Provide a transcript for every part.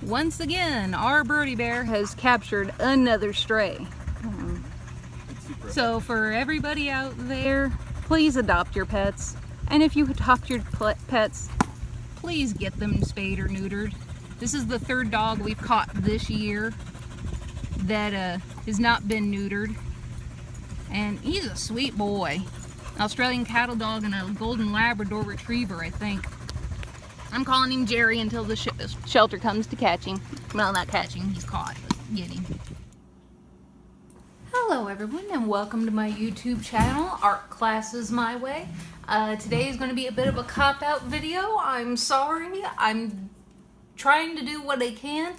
once again, our Birdie Bear has captured another stray. So for everybody out there, please adopt your pets. And if you adopt your pets, please get them spayed or neutered. This is the third dog we've caught this year that has not been neutered. And he's a sweet boy. Australian cattle dog and a golden Labrador retriever, I think. I'm calling him Jerry until the shelter comes to catch him. Well, not catch him, he's caught, but get him. Hello everyone, and welcome to my YouTube channel, Art Classes My Way. Today is going to be a bit of a cop-out video. I'm sorry, I'm trying to do what I can.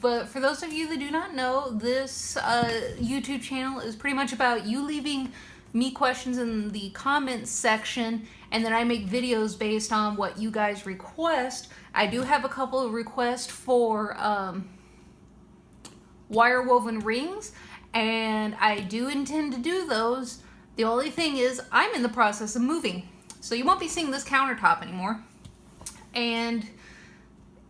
But for those of you that do not know, this YouTube channel is pretty much about you leaving me questions in the comments section, and then I make videos based on what you guys request. I do have a couple of requests for wire woven rings, and I do intend to do those. The only thing is I'm in the process of moving, so you won't be seeing this countertop anymore. And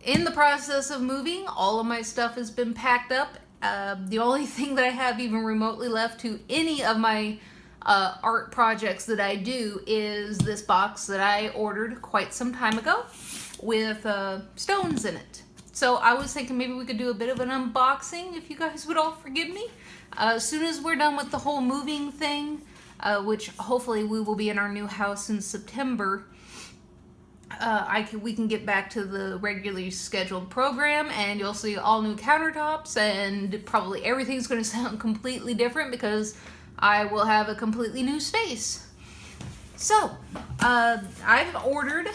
in the process of moving, all of my stuff has been packed up. The only thing that I have even remotely left to any of my art projects that I do is this box that I ordered quite some time ago with stones in it. So I was thinking maybe we could do a bit of an unboxing if you guys would all forgive me. As soon as we're done with the whole moving thing, which hopefully we will be in our new house in September, we can get back to the regularly scheduled program, and you'll see all new countertops, and probably everything's going to sound completely different because I will have a completely new space. So, I've ordered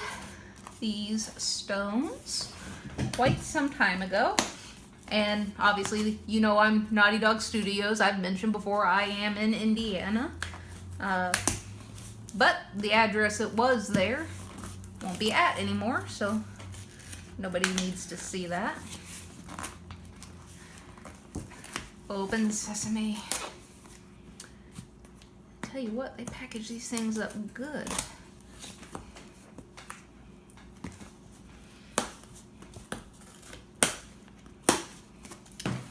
these stones quite some time ago, and obviously, you know I'm Naughty Dog Studios. I've mentioned before I am in Indiana, but the address it was there won't be at anymore, so nobody needs to see that. Open sesame. Tell you what, they package these things up good.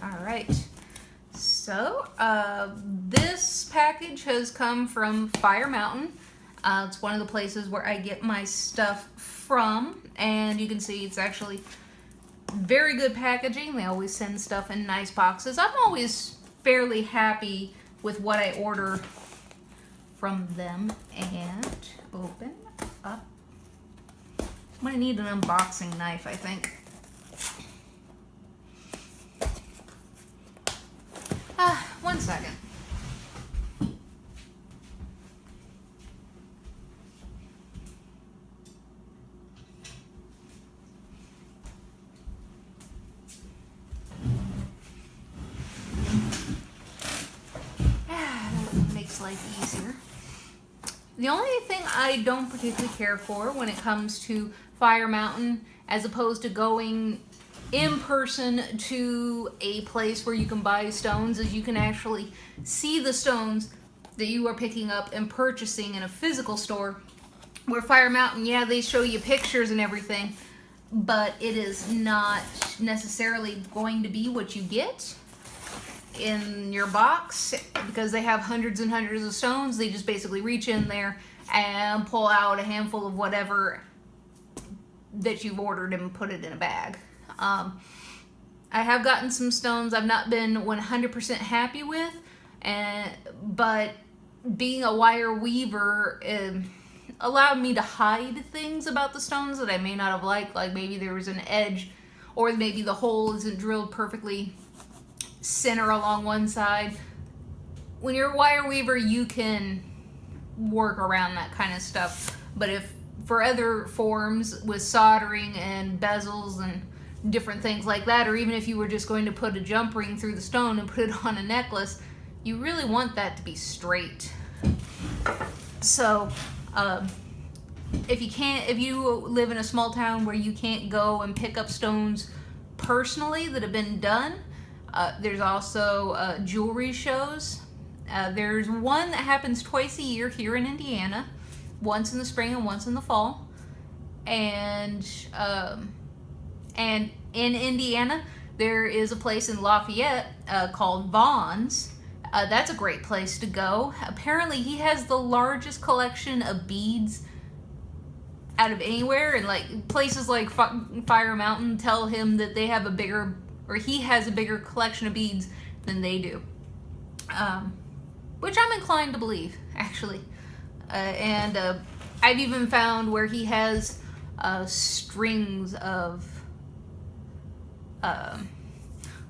All right, so this package has come from Fire Mountain. It's one of the places where I get my stuff from, and you can see it's actually very good packaging. They always send stuff in nice boxes. I'm always fairly happy with what I order from them. And open up. I'm gonna need an unboxing knife, I think. One second. Makes life easier. The only thing I don't particularly care for when it comes to Fire Mountain, as opposed to going in person to a place where you can buy stones, is you can actually see the stones that you are picking up and purchasing in a physical store. Where Fire Mountain, yeah, they show you pictures and everything, but it is not necessarily going to be what you get in your box, because they have hundreds and hundreds of stones. They just basically reach in there and pull out a handful of whatever that you've ordered and put it in a bag. I have gotten some stones I've not been 100% happy with, but being a wire weaver allowed me to hide things about the stones that I may not have liked, like maybe there was an edge, or maybe the hole isn't drilled perfectly center along one side. When you're a wire weaver, you can work around that kind of stuff, but if for other forms with soldering and bezels and different things like that, or even if you were just going to put a jump ring through the stone and put it on a necklace, you really want that to be straight. So if you live in a small town where you can't go and pick up stones personally that have been done, there's also jewelry shows. There's one that happens twice a year here in Indiana, once in the spring and once in the fall. And And in Indiana, there is a place in Lafayette called Vaughn's. That's a great place to go. Apparently, he has the largest collection of beads out of anywhere, and like places like Fire Mountain tell him that they have a bigger, or he has a bigger collection of beads than they do, which I'm inclined to believe, actually. And I've even found where he has strings of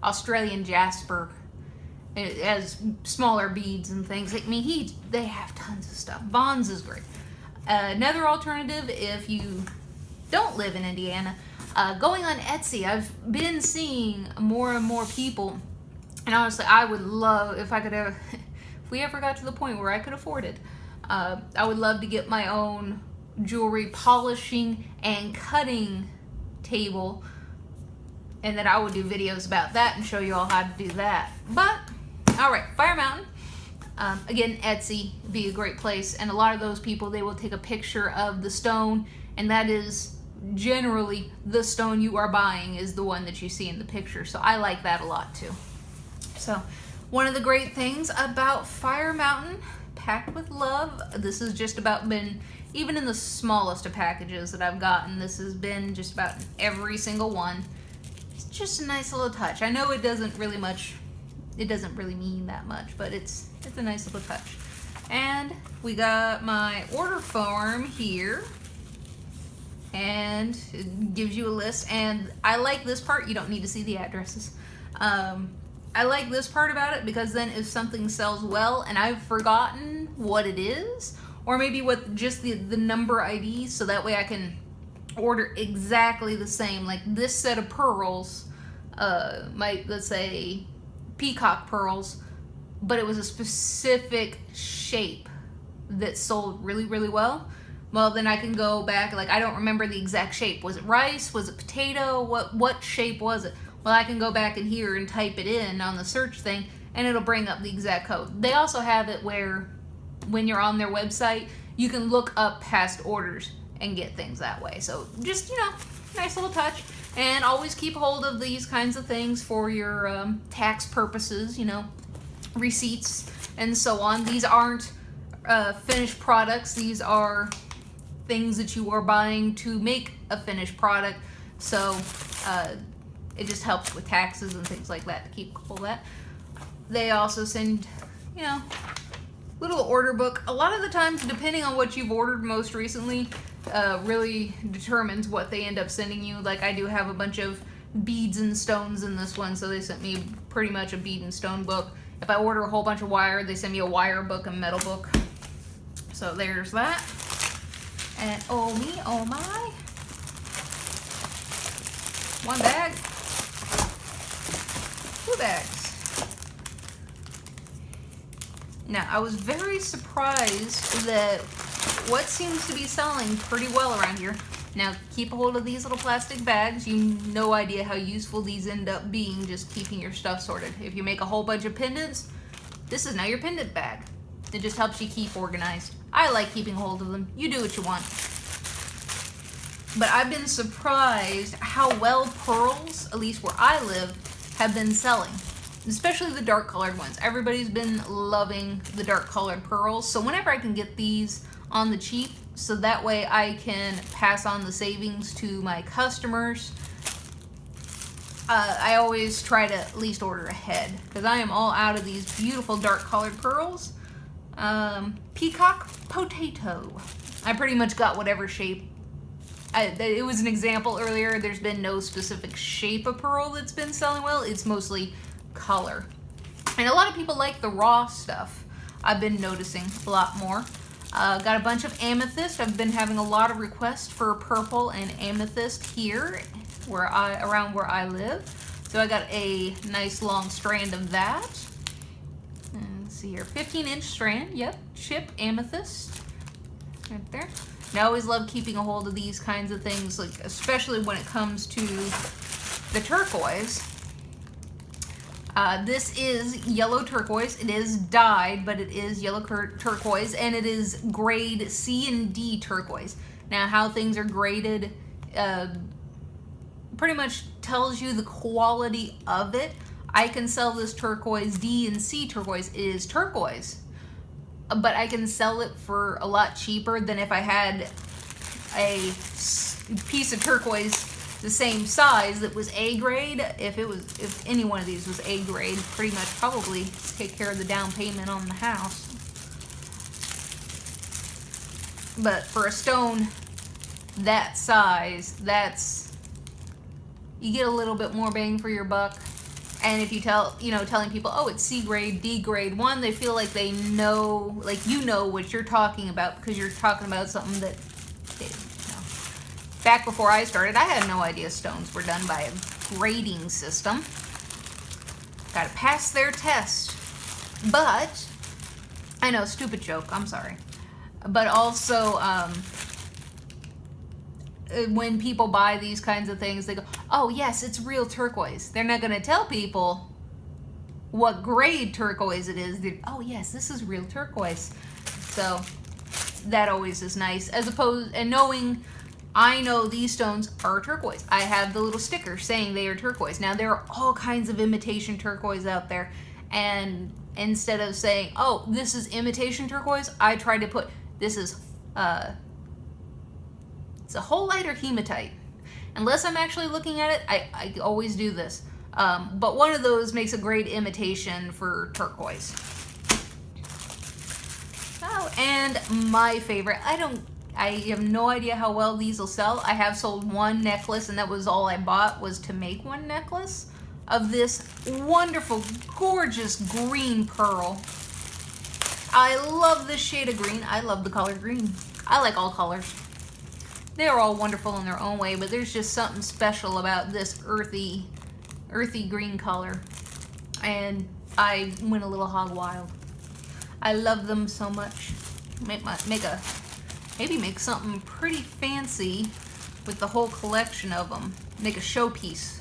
Australian jasper as smaller beads and things. I mean, they have tons of stuff. Vaughn's is great. Another alternative, if you don't live in Indiana, going on Etsy. I've been seeing more and more people, and honestly, I would love, if we ever got to the point where I could afford it, I would love to get my own jewelry polishing and cutting table, and then I would do videos about that and show you all how to do that. But, alright, Fire Mountain. Again, Etsy would be a great place, and a lot of those people, they will take a picture of the stone, and that is generally the stone you are buying is the one that you see in the picture. So I like that a lot too. So one of the great things about Fire Mountain, packed with love, this has just about been, even in the smallest of packages that I've gotten, this has been just about every single one. It's just a nice little touch. I know it doesn't really mean that much, but it's a nice little touch. And we got my order form here, and it gives you a list, and I like this part. You don't need to see the addresses. I like this part about it because then if something sells well and I've forgotten what it is, or maybe what just the number ID, so that way I can order exactly the same, like this set of pearls, let's say peacock pearls, but it was a specific shape that sold really, really well. Well, then I can go back, like I don't remember the exact shape. Was it rice? Was it potato? What shape was it? Well, I can go back in here and type it in on the search thing, and it'll bring up the exact code. They also have it where when you're on their website, you can look up past orders and get things that way. So just, nice little touch. And always keep hold of these kinds of things for your tax purposes, receipts and so on. These aren't finished products. These are things that you are buying to make a finished product. So it just helps with taxes and things like that to keep hold of that. They also send, little order book. A lot of the times, depending on what you've ordered most recently, really determines what they end up sending you. Like I do have a bunch of beads and stones in this one, so they sent me pretty much a bead and stone book. If I order a whole bunch of wire, they send me a wire book and metal book. So there's that. And oh me, oh my. One bag. 2 bags. Now, I was very surprised that what seems to be selling pretty well around here. Now, keep a hold of these little plastic bags. You have no idea how useful these end up being, just keeping your stuff sorted. If you make a whole bunch of pendants, this is now your pendant bag. It just helps you keep organized. I like keeping hold of them. You do what you want. But I've been surprised how well pearls, at least where I live, have been selling. Especially the dark colored ones. Everybody's been loving the dark colored pearls. So whenever I can get these on the cheap, so that way I can pass on the savings to my customers, I always try to at least order ahead, because I am all out of these beautiful dark colored pearls. Peacock potato. I pretty much got whatever shape. It was an example earlier. There's been no specific shape of pearl that's been selling well. It's mostly color. And a lot of people like the raw stuff. I've been noticing a lot more. Got a bunch of amethyst. I've been having a lot of requests for purple and amethyst here around where I live. So I got a nice long strand of that. And let's see here, 15-inch strand. Yep, chip amethyst right there. And I always love keeping a hold of these kinds of things, like especially when it comes to the turquoise. This is yellow turquoise. It is dyed, but it is yellow turquoise, and it is grade C and D turquoise. Now, how things are graded pretty much tells you the quality of it. I can sell this turquoise, D and C turquoise. It is turquoise, but I can sell it for a lot cheaper than if I had a piece of turquoise the same size that was A grade. If any one of these was A grade, pretty much probably take care of the down payment on the house. But for a stone that size, you get a little bit more bang for your buck. And if you telling people, oh, it's C grade, D grade, one, they feel like they know, like you know what you're talking about because you're talking about something that, Back before I started, I had no idea stones were done by a grading system. Gotta pass their test. But, I know, stupid joke, I'm sorry. But also, when people buy these kinds of things, they go, oh yes, it's real turquoise. They're not gonna tell people what grade turquoise it is. Oh yes, this is real turquoise. So, that always is nice. And knowing, I know these stones are turquoise. I have the little sticker saying they are turquoise. Now, there are all kinds of imitation turquoise out there. And instead of saying, oh, this is imitation turquoise, I try to put, this is, it's a holite or hematite. Unless I'm actually looking at it, I always do this. But one of those makes a great imitation for turquoise. Oh, and my favorite, I have no idea how well these will sell. I have sold one necklace, and that was all I bought, was to make one necklace of this wonderful, gorgeous green pearl. I love this shade of green. I love the color green. I like all colors. They're all wonderful in their own way, but there's just something special about this earthy green color. And I went a little hog wild. I love them so much. Maybe make something pretty fancy with the whole collection of them. Make a showpiece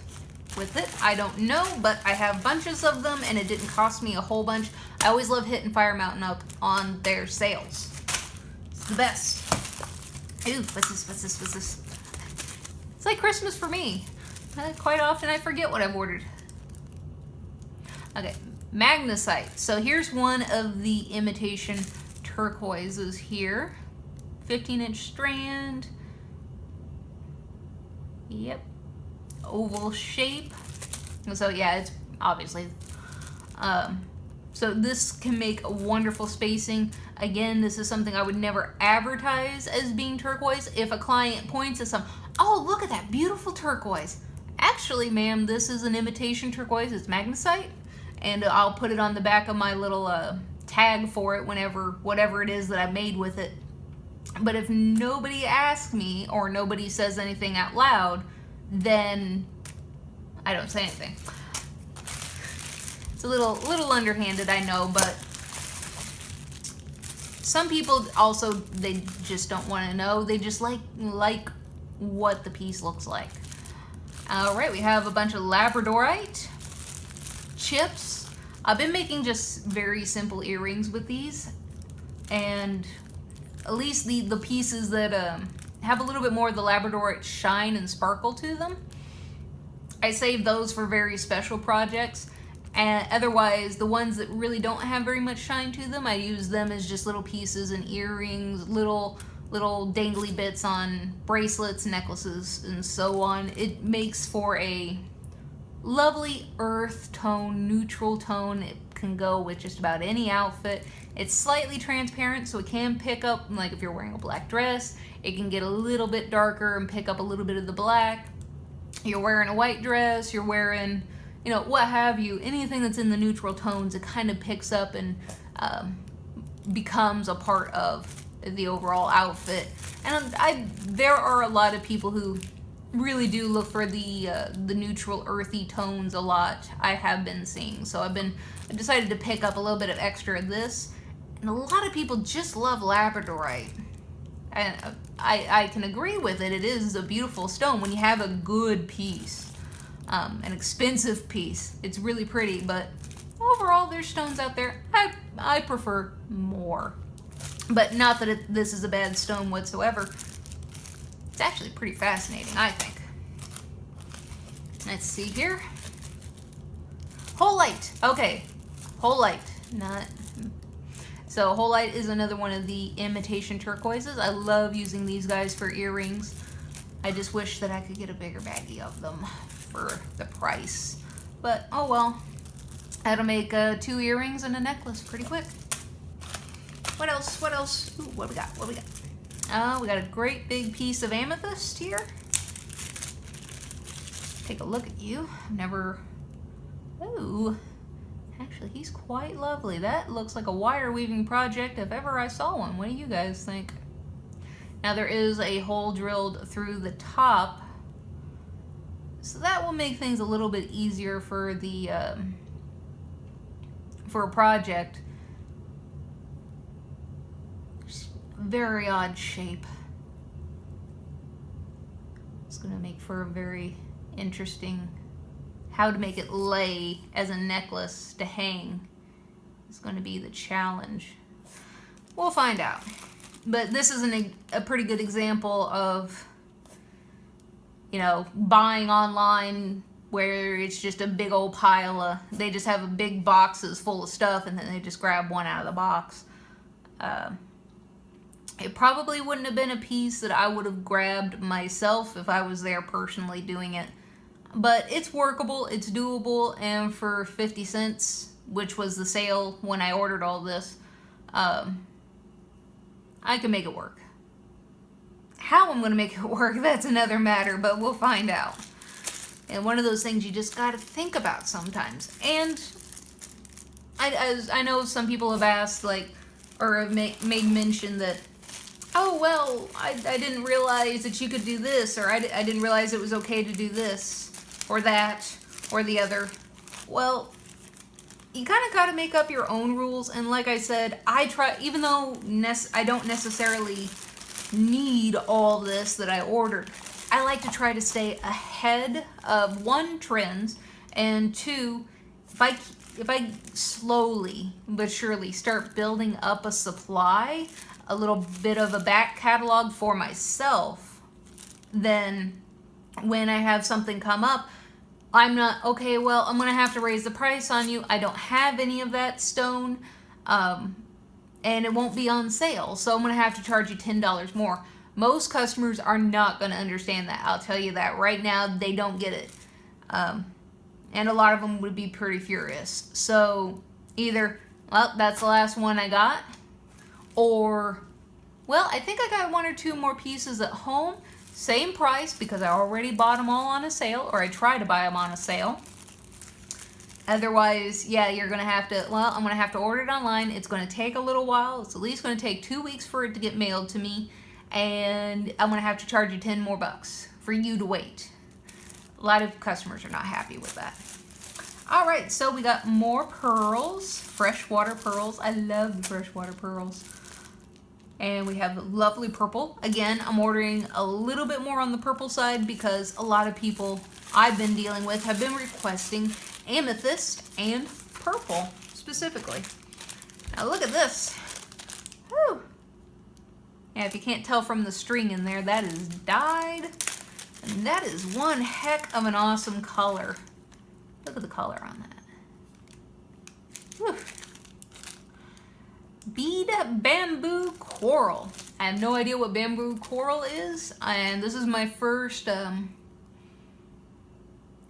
with it. I don't know, but I have bunches of them and it didn't cost me a whole bunch. I always love hitting Fire Mountain up on their sales. It's the best. Ooh, what's this? It's like Christmas for me. Quite often I forget what I've ordered. Okay, magnesite. So here's one of the imitation turquoises here. 15-inch strand. Yep. Oval shape. So yeah, it's obviously. So this can make a wonderful spacing. Again, this is something I would never advertise as being turquoise. If a client points at oh, look at that beautiful turquoise. Actually, ma'am, this is an imitation turquoise. It's magnesite. And I'll put it on the back of my little tag for it whatever it is that I made with it. But if nobody asks me or nobody says anything out loud, then I don't say anything. It's a little underhanded, I know, but some people also, they just don't want to know. They just like what the piece looks like. All right, we have a bunch of labradorite chips. I've been making just very simple earrings with these, and at least the pieces that have a little bit more of the labradorite shine and sparkle to them, I save those for very special projects. And otherwise, the ones that really don't have very much shine to them, I use them as just little pieces and earrings, little dangly bits on bracelets, necklaces, and so on. It makes for a lovely earth tone, neutral tone. It can go with just about any outfit. It's slightly transparent, so it can pick up, like if you're wearing a black dress, it can get a little bit darker and pick up a little bit of the black. You're wearing a white dress, you're wearing, what have you, anything that's in the neutral tones, it kind of picks up and becomes a part of the overall outfit. And there are a lot of people who really do look for the neutral earthy tones a lot. I have been seeing, so I decided to pick up a little bit of extra of this. And a lot of people just love labradorite. And I can agree with it. It is a beautiful stone when you have a good piece. An expensive piece. It's really pretty, but overall there's stones out there I prefer more. But not that this is a bad stone whatsoever. It's actually pretty fascinating, I think. Let's see here. Holite. Okay. Holite. Not... So Holite is another one of the imitation turquoises. I love using these guys for earrings. I just wish that I could get a bigger baggie of them for the price. But, oh well. That'll make 2 earrings and a necklace pretty quick. What else? What else? Ooh, what we got? What we got? We got a great big piece of amethyst here. Take a look at you. Never... Ooh. Actually, he's quite lovely. That looks like a wire weaving project if ever I saw one. What do you guys think? Now there is a hole drilled through the top, so that will make things a little bit easier for the for a project. Very odd shape. It's gonna make for a very interesting. How to make it lay as a necklace to hang is going to be the challenge. We'll find out. But this is a pretty good example of, you know, buying online where it's just a big old pile of, they just have a big boxes full of stuff and then they just grab one out of the box. It probably wouldn't have been a piece that I would have grabbed myself if I was there personally doing it. But it's workable, it's doable, and for 50 cents, which was the sale when I ordered all this, I can make it work. How I'm going to make it work, that's another matter, but we'll find out. And one of those things you just got to think about sometimes. And I know some people have asked, like, or have made mention that, oh, well, I didn't realize that you could do this, or I didn't realize it was okay to do this. Or that, or the other. Well, you kind of got to make up your own rules. And like I said, I try, even though I don't necessarily need all this that I ordered, I like to try to stay ahead of 1, trends, and 2, if I slowly but surely start building up a supply, a little bit of a back catalog for myself, then when I have something come up, I'm not, okay, well, I'm going to have to raise the price on you. I don't have any of that stone, and it won't be on sale, so I'm going to have to charge you $10 more. Most customers are not going to understand that. I'll tell you that right now. They don't get it. And a lot of them would be pretty furious. So either, well, that's the last one I got, or, well, I think I got 1 or 2 more pieces at home. Same price because I already bought them all on a sale, or I try to buy them on a sale. Otherwise, yeah, you're going to have to, well, I'm going to have to order it online. It's going to take a little while. It's at least going to take 2 weeks for it to get mailed to me. And I'm going to have to charge you 10 more bucks for you to wait. A lot of customers are not happy with that. All right, so we got more pearls, freshwater pearls. I love the freshwater pearls. And we have lovely purple. Again, I'm ordering a little bit more on the purple side because a lot of people I've been dealing with have been requesting amethyst and purple specifically. Now look at this. Whew. Yeah, if you can't tell from the string in there, that is dyed. And that is one heck of an awesome color. Look at the color on that. Whew. Bead bamboo coral. I have no idea what bamboo coral is, and this is my first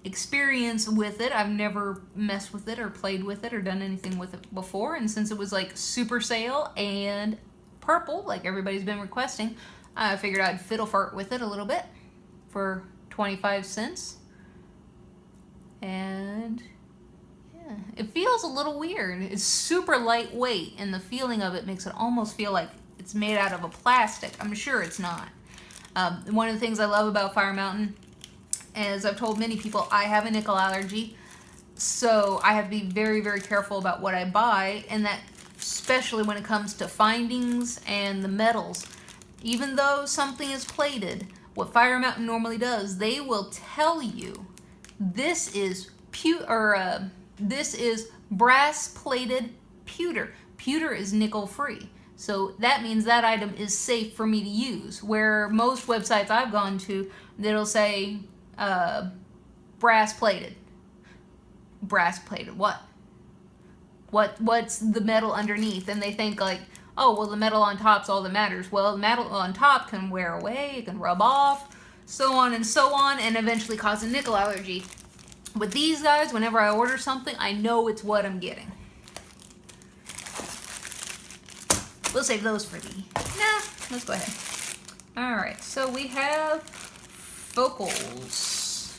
experience with it. I've never messed with it or played with it or done anything with it before, and since it was like super sale and purple, like everybody's been requesting, I figured I'd fiddle fart with it a little bit for 25 cents. And it feels a little weird. It's super lightweight, and the feeling of it makes it almost feel like it's made out of a plastic. I'm sure it's not. One of the things I love about Fire Mountain, as I've told many people, I have a nickel allergy, so I have to be very, very careful about what I buy, and that especially when it comes to findings and the metals. Even though something is plated, what Fire Mountain normally does, they will tell you this is this is brass plated pewter. Pewter is nickel free. So that means that item is safe for me to use. Where most websites I've gone to, it'll say brass plated. Brass plated what? What's the metal underneath? And they think like, oh, well, the metal on top's all that matters. Well, the metal on top can wear away, it can rub off, so on, and eventually cause a nickel allergy. With these guys, whenever I order something, I know it's what I'm getting. We'll save those for the... Nah, let's go ahead. Alright, so we have Focals.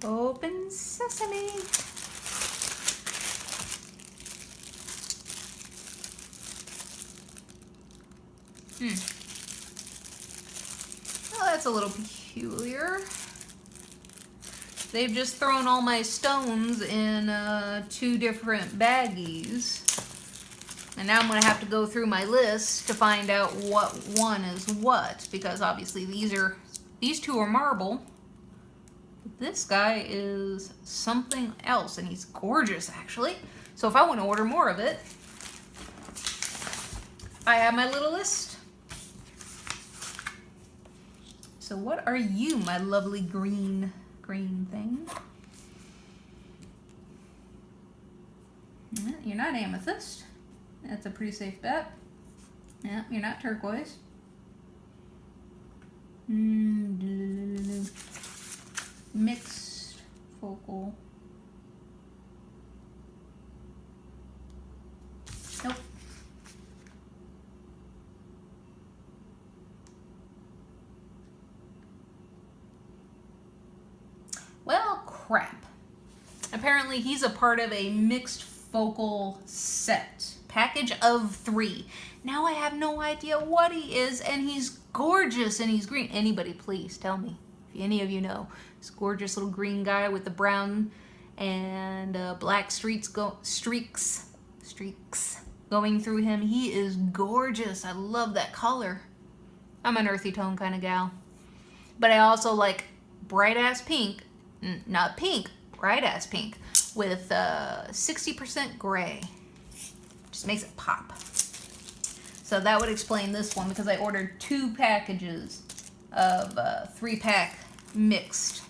Open sesame. Well, that's a little peculiar. They've just thrown all my stones in 2 different baggies. And now I'm going to have to go through my list to find out what one is what. Because obviously these 2 are marble. This guy is something else. And he's gorgeous, actually. So if I want to order more of it, I have my little list. So what are you, my lovely green thing? You're not amethyst. That's a pretty safe bet. Yeah, you're not turquoise. Mixed focal. Nope. Well, crap. Apparently he's a part of a mixed focal set. Package of 3. Now I have no idea what he is, and he's gorgeous and he's green. Anybody please tell me if any of you know. This gorgeous little green guy with the brown and black streaks going through him. He is gorgeous. I love that color. I'm an earthy tone kind of gal. But I also like bright ass pink. Not pink, bright ass pink with 60% gray. Just makes it pop. So that would explain this one because I ordered 2 packages of 3-pack mixed.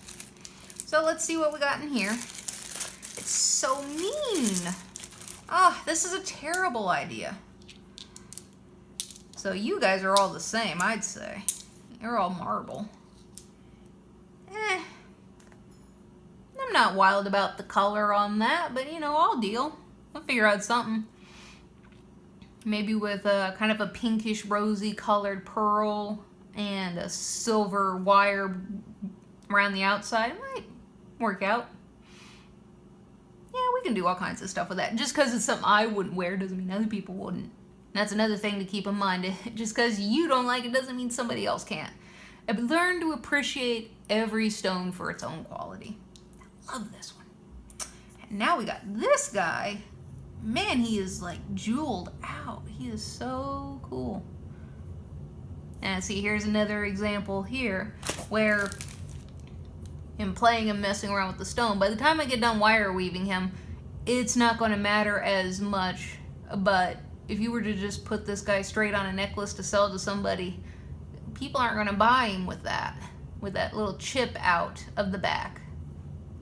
So let's see what we got in here. It's so mean. Ah, this is a terrible idea. So you guys are all the same, I'd say. You're all marble. I'm not wild about the color on that, but you know, I'll deal. I'll figure out something. Maybe with a kind of a pinkish rosy colored pearl and a silver wire around the outside. It might work out. Yeah, we can do all kinds of stuff with that. Just because it's something I wouldn't wear doesn't mean other people wouldn't. That's another thing to keep in mind. Just because you don't like it doesn't mean somebody else can't. Learn to appreciate every stone for its own quality. I love this one. And now we got this guy. Man, he is like jeweled out. He is so cool. And see, here's another example here where in playing and messing around with the stone, by the time I get done wire weaving him, it's not going to matter as much. But if you were to just put this guy straight on a necklace to sell to somebody, people aren't going to buy him with that little chip out of the back.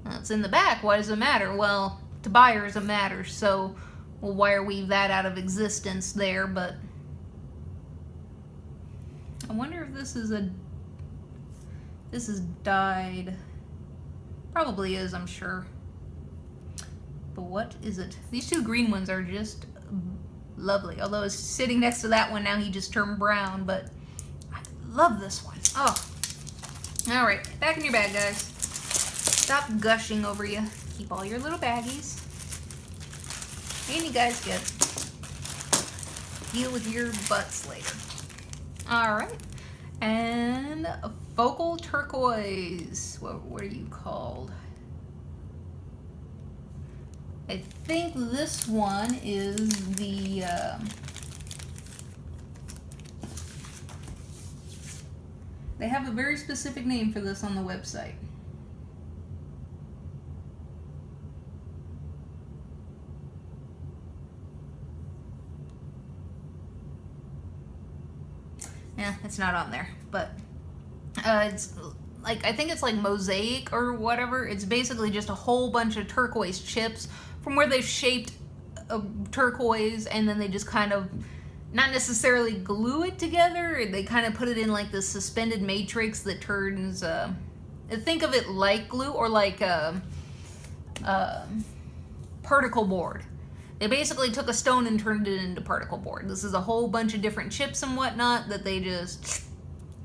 Well, it's in the back. Why does it matter? Well, to buyers it matters, so we'll wire weave that out of existence there. But I wonder if this is dyed. Probably is, I'm sure. But what is it? These 2 green ones are just lovely. Although it's sitting next to that one now, he just turned brown. But I love this one. Oh, all right, back in your bag, guys. Stop gushing over you. Keep all your little baggies. And you guys get deal with your butts later. All right, and a focal turquoise. What are you called? I think this one is the they have a very specific name for this on the website. Yeah, it's not on there, but it's like, I think it's like mosaic or whatever. It's basically just a whole bunch of turquoise chips from where they've shaped a turquoise, and then they just kind of, not necessarily glue it together, they kind of put it in like this suspended matrix that turns, think of it like glue or like particle board. They basically took a stone and turned it into particle board. This is a whole bunch of different chips and whatnot that they just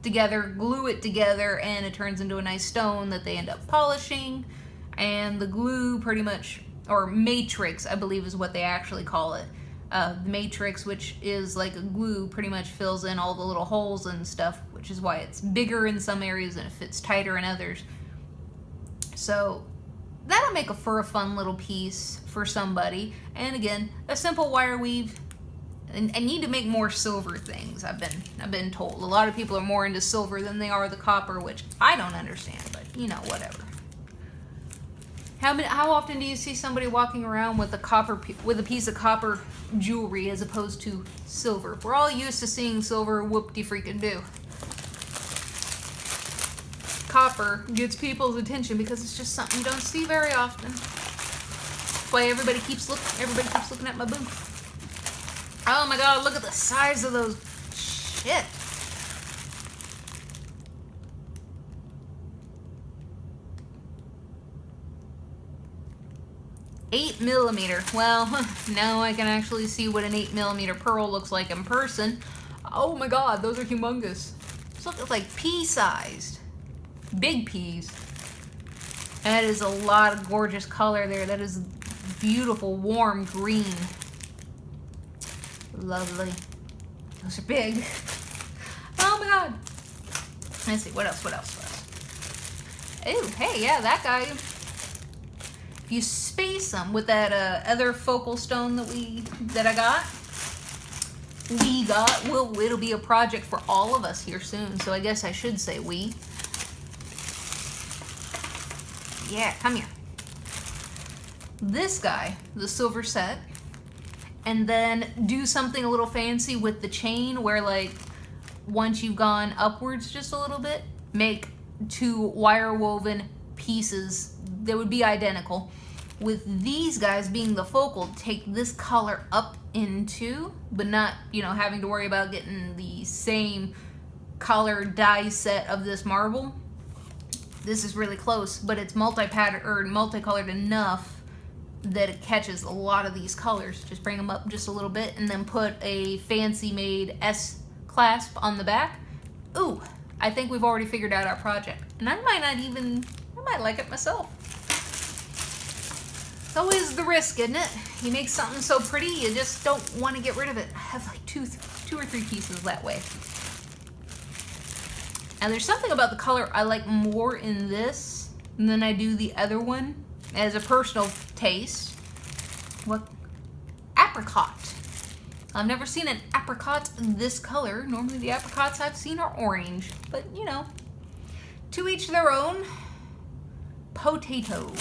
together, glue it together, and it turns into a nice stone that they end up polishing. And the glue pretty much, or matrix, I believe is what they actually call it. The matrix, which is like a glue, pretty much fills in all the little holes and stuff, which is why it's bigger in some areas and it fits tighter in others. So that'll make for a fun little piece for somebody. And again, a simple wire weave. And I need to make more silver things, I've been told. A lot of people are more into silver than they are the copper, which I don't understand, but you know, whatever. How often do you see somebody walking around with a piece of copper jewelry as opposed to silver? We're all used to seeing silver, whoop-de-freaking-do. Copper gets people's attention because it's just something you don't see very often. That's why everybody keeps looking at my booth. Oh my god, look at the size of those. Shit. $8 millimeter. Well, now I can actually see what an 8 millimeter pearl looks like in person. Oh my god, those are humongous. Those look like pea-sized. Big peas. That is a lot of gorgeous color there. That is beautiful, warm green. Lovely. Those are big. Oh my god. Let's see, what else? Oh, hey, yeah, that guy. If you space them with that other focal stone that I got, it'll be a project for all of us here soon. So I guess I should say we. Yeah, come here. This guy, the silver set, and then do something a little fancy with the chain where, like, once you've gone upwards just a little bit, make 2 wire woven pieces that would be identical. With these guys being the focal, take this color up into, but not, you know, having to worry about getting the same color die set of this marble. This is really close, but it's multicolored enough that it catches a lot of these colors. Just bring them up just a little bit and then put a fancy made S clasp on the back. Ooh, I think we've already figured out our project. And I might like it myself. It's always the risk, isn't it? You make something so pretty, you just don't want to get rid of it. I have like two or three pieces that way. Now there's something about the color I like more in this than I do the other one. As a personal taste. What? Apricot. I've never seen an apricot this color. Normally the apricots I've seen are orange. But, you know, to each their own. Potato.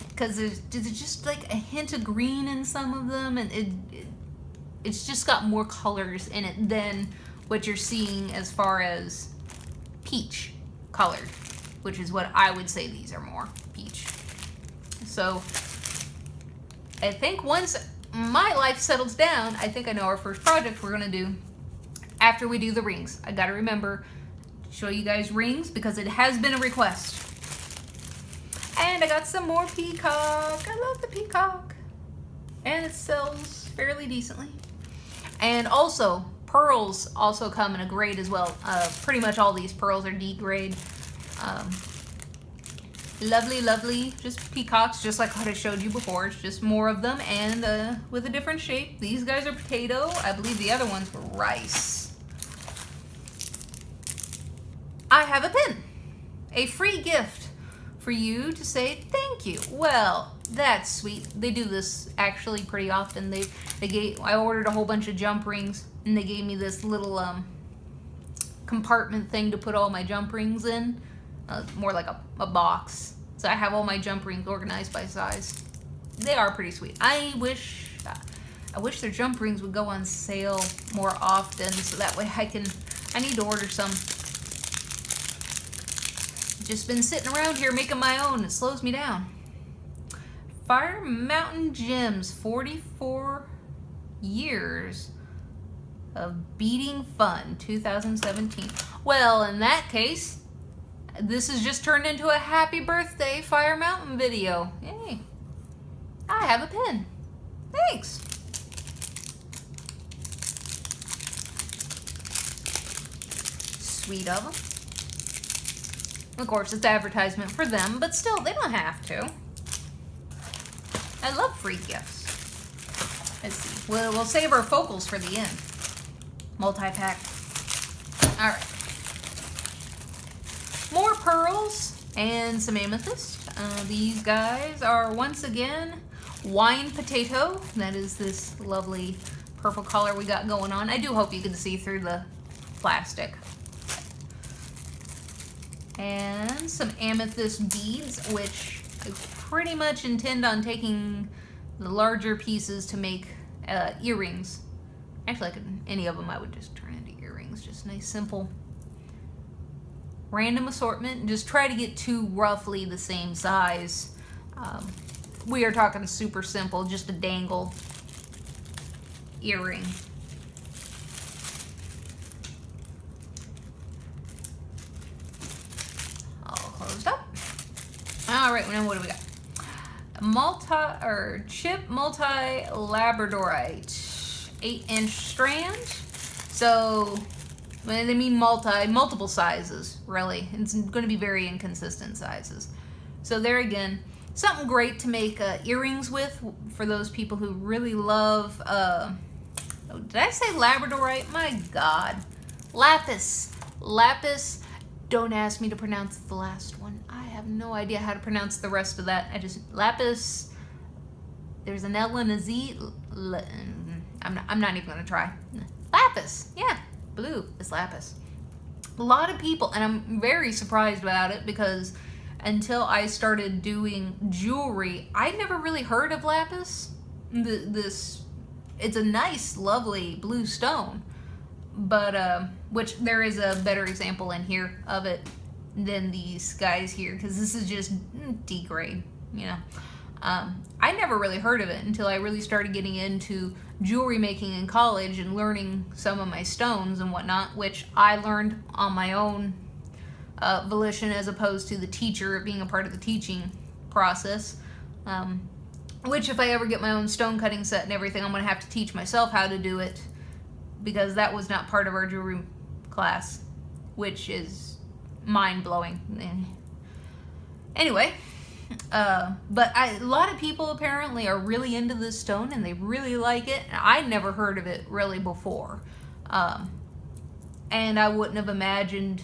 Because there's just like a hint of green in some of them. And it's just got more colors in it than what you're seeing as far as peach colored. Which is what I would say these are more, peach. So, I think once my life settles down, I think I know our first project we're gonna do after we do the rings. I gotta remember to show you guys rings because it has been a request. And I got some more peacock. I love the peacock. And it sells fairly decently. And also, pearls also come in a grade as well. Pretty much all these pearls are D grade. Lovely, just peacocks, just like what I showed you before. It's just more of them and with a different shape. These guys are potato. I believe the other ones were rice. I have a pin. A free gift for you to say thank you. Well, that's sweet. They do this actually pretty often. I ordered a whole bunch of jump rings and they gave me this little compartment thing to put all my jump rings in. More like a box. So I have all my jump rings organized by size. They are pretty sweet. I wish their jump rings would go on sale more often so that way I need to order some just been sitting around here making my own. It slows me down. Fire Mountain Gems, 44 years of beating fun, 2017. Well, in that case, this has just turned into a happy birthday Fire Mountain video. Yay. I have a pin. Thanks. Sweet of them. Of course, it's advertisement for them, but still, they don't have to. I love free gifts. Let's see. We'll save our focals for the end. Multi-pack. All right. More pearls and some amethyst. These guys are once again wine potato. That is this lovely purple color we got going on. I do hope you can see through the plastic. And some amethyst beads, which I pretty much intend on taking the larger pieces to make earrings. Actually, any of them I would just turn into earrings. Just nice, simple, random assortment. Just try to get two roughly the same size. We are talking super simple, just a dangle earring. Closed up. All right, now what do we got? Chip multi labradorite, 8-inch strand. So they mean multiple sizes, really. It's going to be very inconsistent sizes. So there again, something great to make earrings with for those people who really love. Did I say labradorite? My God, lapis. Don't ask me to pronounce the last one. I have no idea how to pronounce the rest of that. lapis. There's an L and a Z. I'm not even gonna try. Lapis, yeah, blue is lapis. A lot of people, and I'm very surprised about it because until I started doing jewelry, I'd never really heard of lapis. It's a nice, lovely blue stone. But, which there is a better example in here of it than these guys here, because this is just D grade, you know. I never really heard of it until I really started getting into jewelry making in college and learning some of my stones and whatnot, which I learned on my own volition as opposed to the teacher being a part of the teaching process. Which if I ever get my own stone cutting set and everything, I'm going to have to teach myself how to do it, because that was not part of our jewelry class, which is mind-blowing. Anyway, but a lot of people apparently are really into this stone and they really like it. I'd never heard of it really before. And I wouldn't have imagined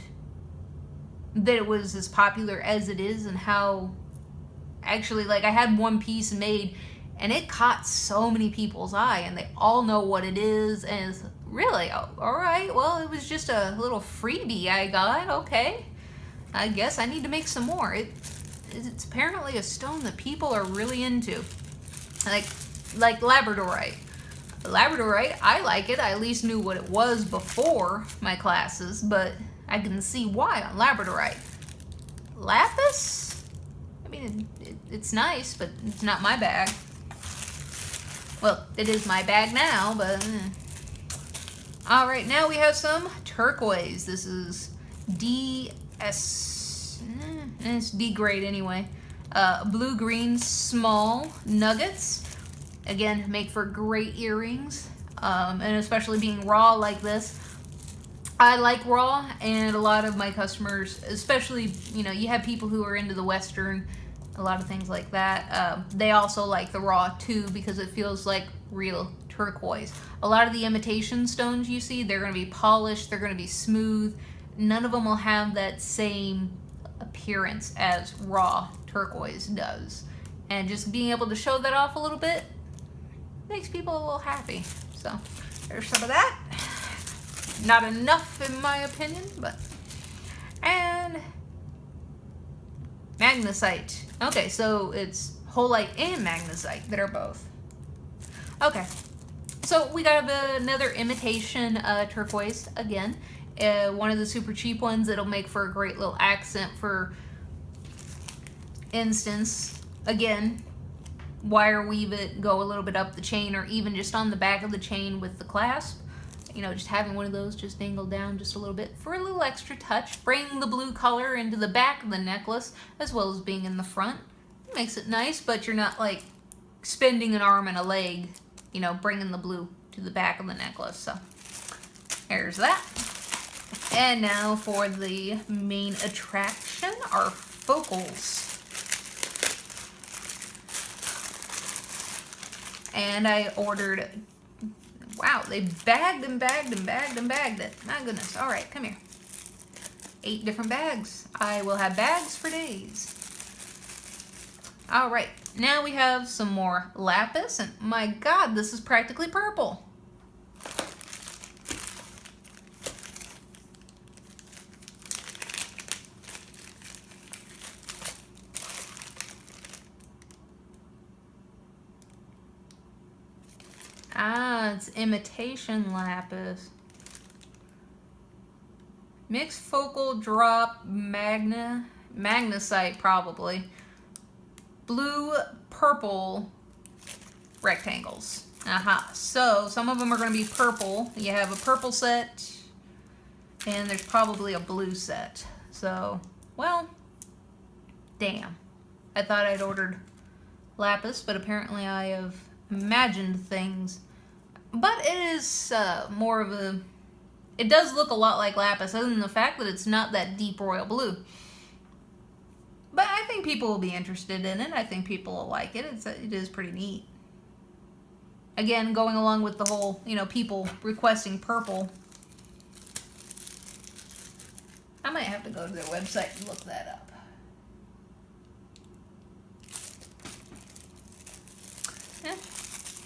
that it was as popular as it is, and how actually, like, I had one piece made and it caught so many people's eye and they all know what it is, and it's really, all right, well, it was just a little freebie I got. Okay, I guess I need to make some more. It's apparently a stone that people are really into, like labradorite. Labradorite, I like it. I at least knew what it was before my classes, but I can see why on labradorite. Lapis, I mean, it's nice, but it's not my bag. Well, it is my bag now, but all right, now we have some turquoise. This is DS, it's D grade anyway. Blue-green small nuggets. Again, make for great earrings, and especially being raw like this. I like raw, and a lot of my customers, especially, you know, you have people who are into the Western, a lot of things like that. They also like the raw too, because it feels like real turquoise. A lot of the imitation stones you see, they're going to be polished, they're going to be smooth. None of them will have that same appearance as raw turquoise does. And just being able to show that off a little bit makes people a little happy. So there's some of that. Not enough in my opinion, but. And magnesite. Okay, so it's holite and magnesite that are both. Okay, so we got another imitation turquoise again. One of the super cheap ones that'll make for a great little accent for instance, again, wire weave it, go a little bit up the chain, or even just on the back of the chain with the clasp. You know, just having one of those just dangle down just a little bit for a little extra touch. Bring the blue color into the back of the necklace as well as being in the front. It makes it nice, but you're not like spending an arm and a leg, you know, bringing the blue to the back of the necklace. So there's that. And now for the main attraction, our focals. And I ordered, wow, they bagged and bagged and bagged and bagged it. My goodness. All right, come here. 8 different bags. I will have bags for days. All right, now we have some more lapis, and my God, this is practically purple. Ah, it's imitation lapis. Mixed focal drop magnesite probably. Blue, purple rectangles. Aha. So some of them are going to be purple. You have a purple set, and there's probably a blue set. So, well, damn. I thought I'd ordered lapis, but apparently I have imagined things. But it is more of a... It does look a lot like lapis, other than the fact that it's not that deep royal blue. But I think people will be interested in it. I think people will like it. It is pretty neat. Again, going along with the whole, you know, people requesting purple. I might have to go to their website and look that up. Eh.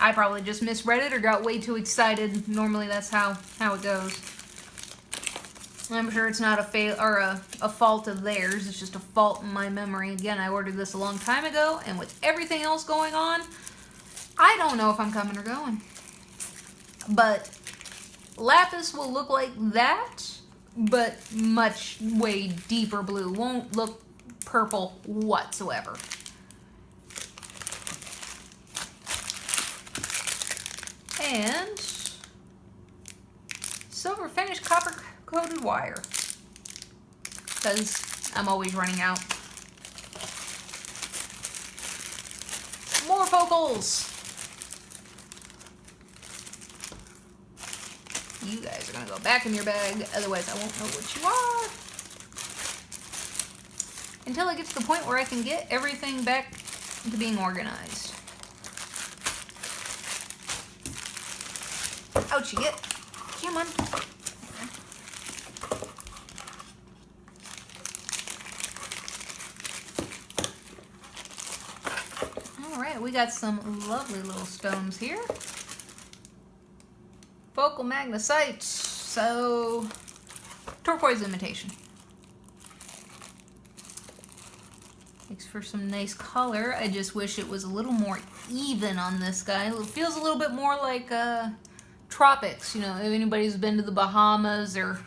I probably just misread it or got way too excited. Normally that's how it goes. I'm sure it's not a fault of theirs. It's just a fault in my memory. Again, I ordered this a long time ago, and with everything else going on, I don't know if I'm coming or going. But lapis will look like that, but much way deeper blue. Won't look purple whatsoever. And silver finished copper coated wire, because I'm always running out. More focals. You guys are gonna go back in your bag, otherwise I won't know what you are. Until I get to the point where I can get everything back to being organized. Ouch, you get. Come on. Alright, we got some lovely little stones here. Focal magnesite. So, turquoise imitation. Makes for some nice color. I just wish it was a little more even on this guy. It feels a little bit more like tropics, you know, if anybody's been to the Bahamas or...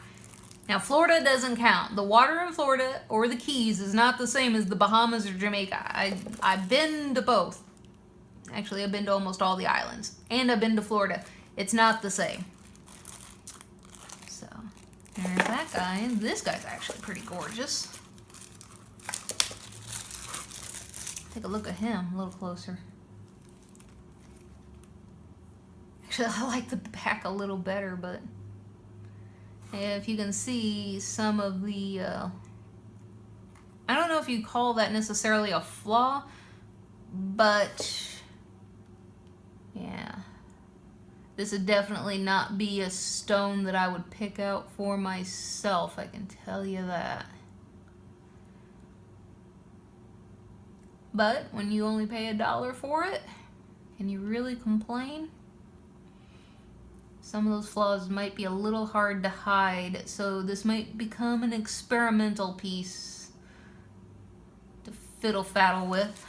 Now, Florida doesn't count. The water in Florida or the Keys is not the same as the Bahamas or Jamaica. I've been to both. Actually, I've been to almost all the islands. And I've been to Florida. It's not the same. So, there's that guy. And this guy's actually pretty gorgeous. Take a look at him a little closer. Actually, I like the back a little better, but if you can see some of the, I don't know if you call that necessarily a flaw, but yeah, this would definitely not be a stone that I would pick out for myself, I can tell you that. But when you only pay $1 for it, can you really complain? Some of those flaws might be a little hard to hide, so this might become an experimental piece to fiddle-faddle with.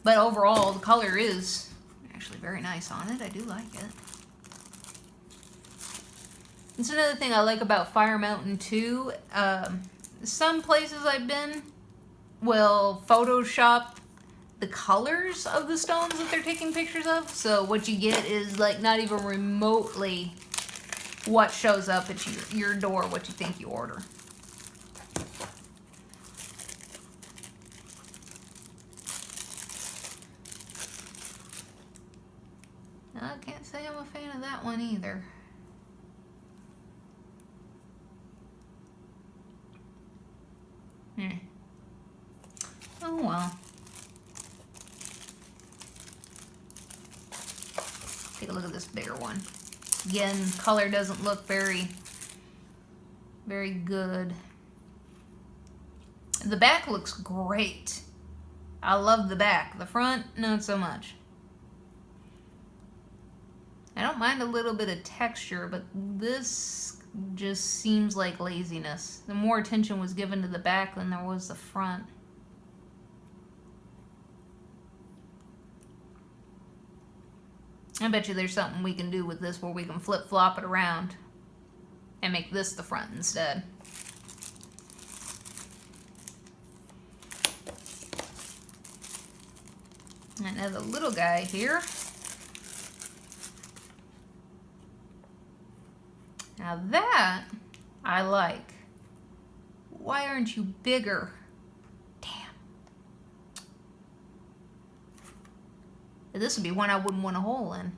But overall, the color is actually very nice on it. I do like it. That's another thing I like about Fire Mountain too. Some places I've been, will Photoshop the colors of the stones that they're taking pictures of. So what you get is like not even remotely what shows up at your door, what you think you order. I can't say I'm a fan of that one either. Oh well. Take a look at this bigger one. Again, color doesn't look very good. The back looks great. I love the back. The front, not so much. I don't mind a little bit of texture, but this just seems like laziness. The more attention was given to the back than there was the front. I bet you there's something we can do with this where we can flip-flop it around and make this the front instead. And there's a little guy here. Now that I like. Why aren't you bigger? Damn. This would be one I wouldn't want a hole in.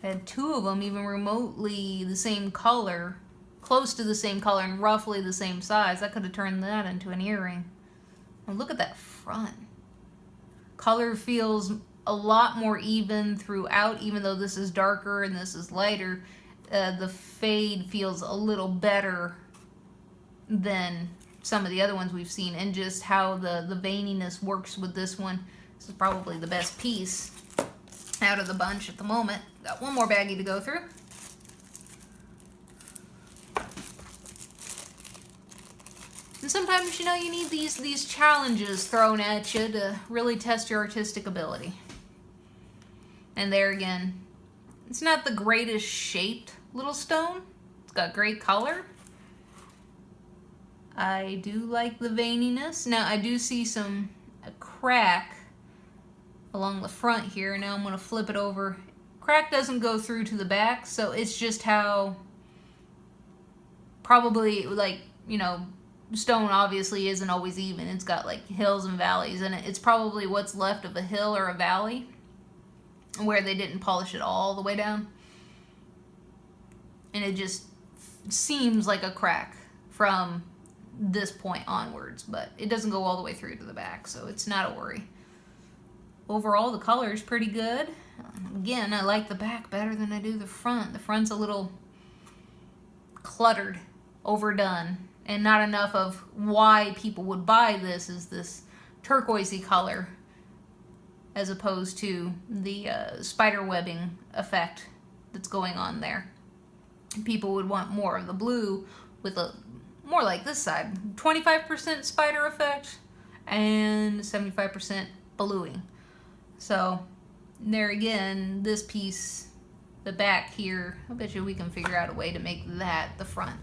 I had two of them even remotely the same color, close to the same color and roughly the same size. I could have turned that into an earring. And look at that front. Color feels a lot more even throughout, even though this is darker and this is lighter. The fade feels a little better than some of the other ones we've seen, and just how the veininess works with this one. This is probably the best piece out of the bunch at the moment. Got one more baggie to go through. And sometimes, you know, you need these challenges thrown at you to really test your artistic ability. And there again, it's not the greatest shaped little stone. It's got great color. I do like the veininess. Now I do see a crack along the front here. Now I'm going to flip it over. Crack doesn't go through to the back, so it's just how probably, like, you know, stone obviously isn't always even. It's got like hills and valleys, and it's probably what's left of a hill or a valley where they didn't polish it all the way down. And it just seems like a crack from this point onwards, but it doesn't go all the way through to the back, so it's not a worry. Overall, the color is pretty good. Again, I like the back better than I do the front. The front's a little cluttered, overdone, and not enough of why people would buy this is this turquoisey color as opposed to the spider webbing effect that's going on there. People would want more of the blue with a more like this side, 25% spider effect and 75% bluing. So there again, this piece, the back here, I bet you we can figure out a way to make that the front.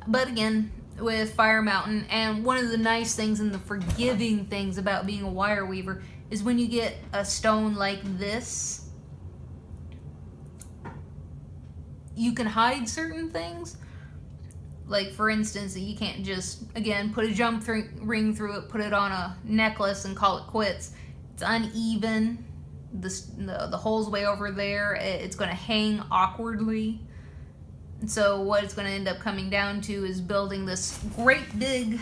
But again, with Fire Mountain, and one of the nice things and the forgiving things about being a wire weaver is when you get a stone like this, you can hide certain things. Like, for instance, you can't just, again, put a jump ring through it, put it on a necklace and call it quits. It's uneven. The hole's way over there. It's going to hang awkwardly. And so what it's going to end up coming down to is building this great big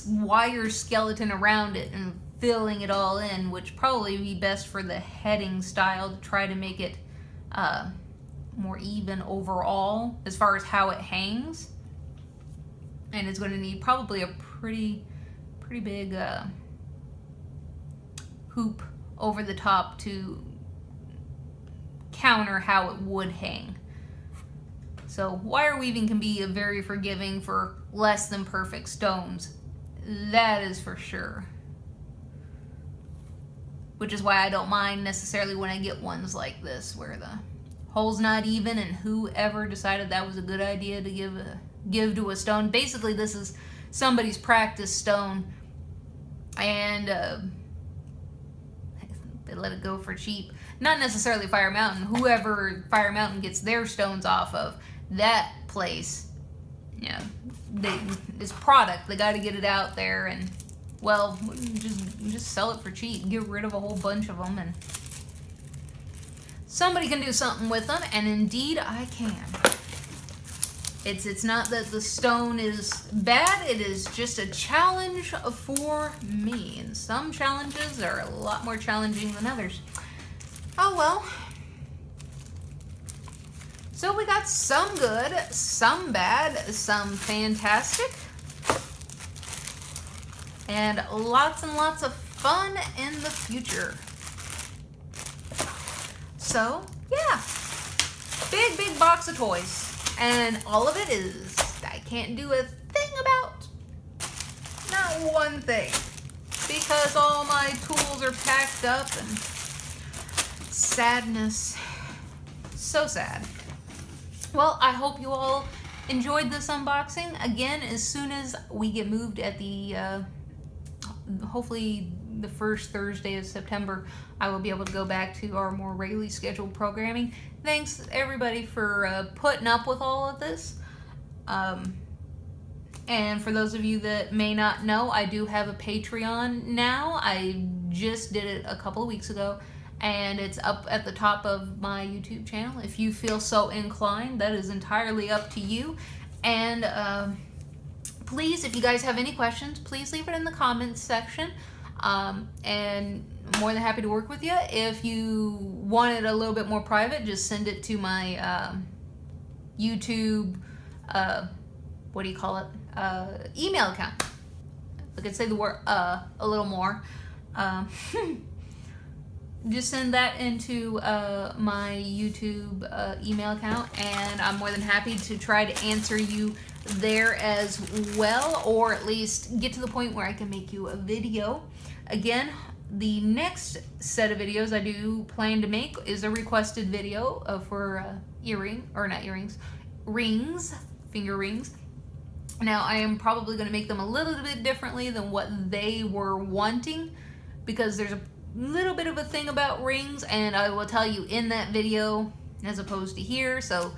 wire skeleton around it and filling it all in, which probably would be best for the heading style to try to make it more even overall as far as how it hangs. And it's going to need probably a pretty big hoop over the top to counter how it would hang. So wire weaving can be very forgiving for less than perfect stones. That is for sure. Which is why I don't mind necessarily when I get ones like this where the hole's not even, and whoever decided that was a good idea to give to a stone. Basically, this is somebody's practice stone and they let it go for cheap. Not necessarily Fire Mountain. Whoever Fire Mountain gets their stones off of, that place, you know, this product, they got to get it out there and, well, just sell it for cheap. Get rid of a whole bunch of them, and somebody can do something with them, and indeed I can. It's not that the stone is bad, it is just a challenge for me. And some challenges are a lot more challenging than others. Oh well. So we got some good, some bad, some fantastic, and lots of fun in the future. So, yeah. Big box of toys. And all of it is, I can't do a thing about. Not one thing. Because all my tools are packed up and sadness. So sad. Well, I hope you all enjoyed this unboxing. Again, as soon as we get moved at the, hopefully the first Thursday of September, I will be able to go back to our more regularly scheduled programming. Thanks everybody for putting up with all of this. And for those of you that may not know, I do have a Patreon now. I just did it a couple of weeks ago, and it's up at the top of my YouTube channel. If you feel so inclined, that is entirely up to you. And please, if you guys have any questions, please leave it in the comments section. And I'm more than happy to work with you. If you want it a little bit more private, just send it to my YouTube, what do you call it, email account. I could say the word a little more. Just send that into my YouTube email account, and I'm more than happy to try to answer you there as well, or at least get to the point where I can make you a video. Again, the next set of videos I do plan to make is a requested video for rings, finger rings. Now, I am probably going to make them a little bit differently than what they were wanting, because there's a little bit of a thing about rings, and I will tell you in that video as opposed to here. So,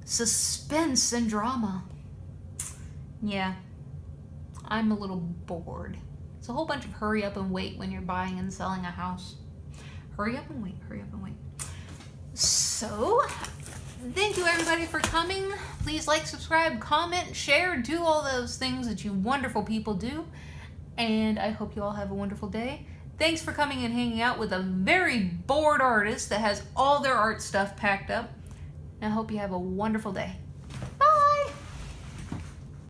suspense and drama. Yeah, I'm a little bored. It's a whole bunch of hurry up and wait when you're buying and selling a house. Hurry up and wait, hurry up and wait. So, thank you everybody for coming. Please like, subscribe, comment, share, do all those things that you wonderful people do. And I hope you all have a wonderful day. Thanks for coming and hanging out with a very bored artist that has all their art stuff packed up. And I hope you have a wonderful day.